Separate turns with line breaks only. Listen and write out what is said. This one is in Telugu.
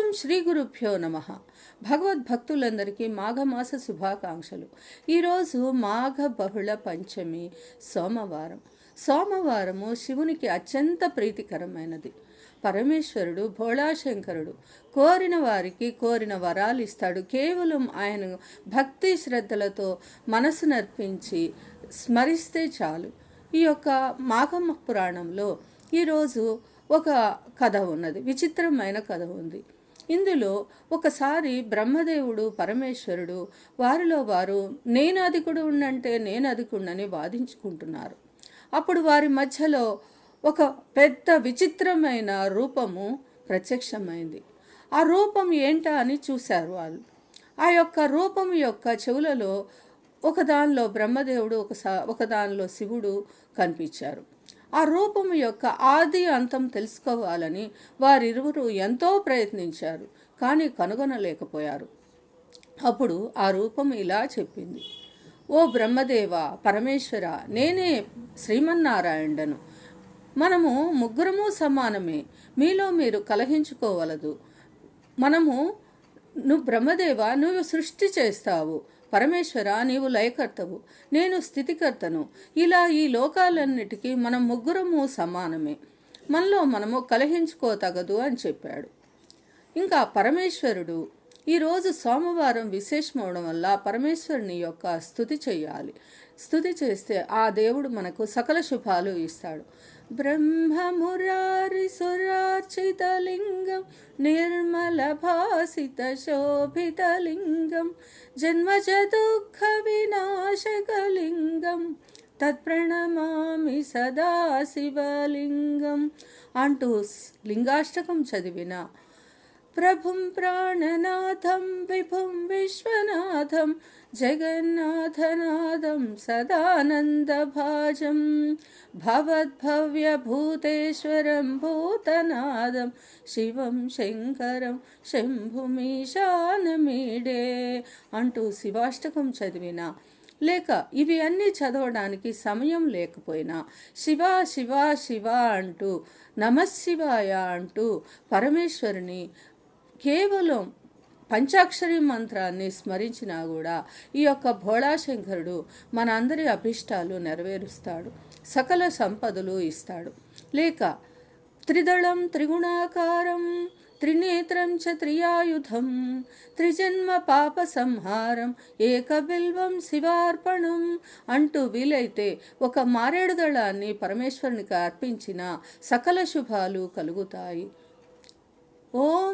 ఓం శ్రీ గురుభ్యో నమః. భగవద్భక్తులందరికీ మాఘమాస శుభాకాంక్షలు. ఈరోజు మాఘ బహుళ పంచమి సోమవారము శివునికి అత్యంత ప్రీతికరమైనది. పరమేశ్వరుడు భోళాశంకరుడు కోరిన వారికి కోరిన వరాలు ఇస్తాడు. కేవలం ఆయన భక్తి శ్రద్ధలతో మనసు నర్పించి స్మరిస్తే చాలు. ఈ యొక్క మాఘ పురాణంలో ఈరోజు ఒక కథ ఉన్నది, విచిత్రమైన కథ ఉంది. ఇందులో ఒకసారి బ్రహ్మదేవుడు పరమేశ్వరుడు వారిలో వారు నేను అధికుడుండంటే నేను అధికుడని వాదించుకుంటున్నారు. అప్పుడు వారి మధ్యలో ఒక పెద్ద విచిత్రమైన రూపము ప్రత్యక్షమైంది. ఆ రూపం ఏంటా అని చూశారు వాళ్ళు. ఆ యొక్క రూపం యొక్క చెవులలో ఒకదానిలో బ్రహ్మదేవుడు ఒకదానిలో శివుడు కనిపించారు. ఆ రూపము యొక్క ఆది అంతం తెలుసుకోవాలని వారిరువురు ఎంతో ప్రయత్నించారు, కానీ కనుగొనలేకపోయారు. అప్పుడు ఆ రూపం ఇలా చెప్పింది: ఓ బ్రహ్మదేవ, పరమేశ్వర, నేనే శ్రీమన్నారాయణుడను. మనము ముగ్గురము సమానమే, మీలో మీరు కలహించుకోవలదు. నువ్వు బ్రహ్మదేవ, నువ్వు సృష్టి చేస్తావు. పరమేశ్వర, నీవు లయకర్తవు, నేను స్థితికర్తను. ఇలా ఈ లోకాలన్నిటికీ మనం ముగ్గురము సమానమే, మనలో మనము కలహించుకోతగదు అని చెప్పాడు. ఇంకా పరమేశ్వరుడు ఈరోజు సోమవారం విశేషమవడం వల్ల పరమేశ్వరుని యొక్క స్తుతి చేయాలి. స్తుతి చేస్తే ఆ దేవుడు మనకు సకల శుభాలు ఇస్తాడు. బ్రహ్మమురారి సురార్చితలింగం నిర్మల భాసిత శోభితలింగం జన్మజ దుఃఖ వినాశకలింగం తత్ప్రణమామి సదా శివలింగం అంటూ లింగాష్టకం చదివిన ప్రభుం ప్రాణనాథం విభుం విశ్వనాథం జగన్నాథనాథం సదానందభాజం భవద్భవ్యభూతేశ్వరం భూతనాదం శివం శంకరం శంభుమీశానమీడే అంటూ శివాష్టకం చదివిన, లేక ఇవి అన్నీ చదవడానికి సమయం లేకపోయినా శివ శివ శివ అంటూ నమశివాయ అంటూ పరమేశ్వరుని కేవలం పంచాక్షరి మంత్రాన్ని స్మరించినా కూడా ఈ యొక్క భోళాశంకరుడు మన అందరి అభిష్టాలు నెరవేరుస్తాడు, సకల సంపదలు ఇస్తాడు. లేక త్రిదళం త్రిగుణాకారం త్రినేత్రం చ త్రియాయుధం త్రిజన్మ పాప సంహారం ఏకబిల్వం శివార్పణం అంటూ వీలైతే ఒక మారేడు దళాన్ని పరమేశ్వరునికి అర్పించిన సకల శుభాలు కలుగుతాయి. ఓం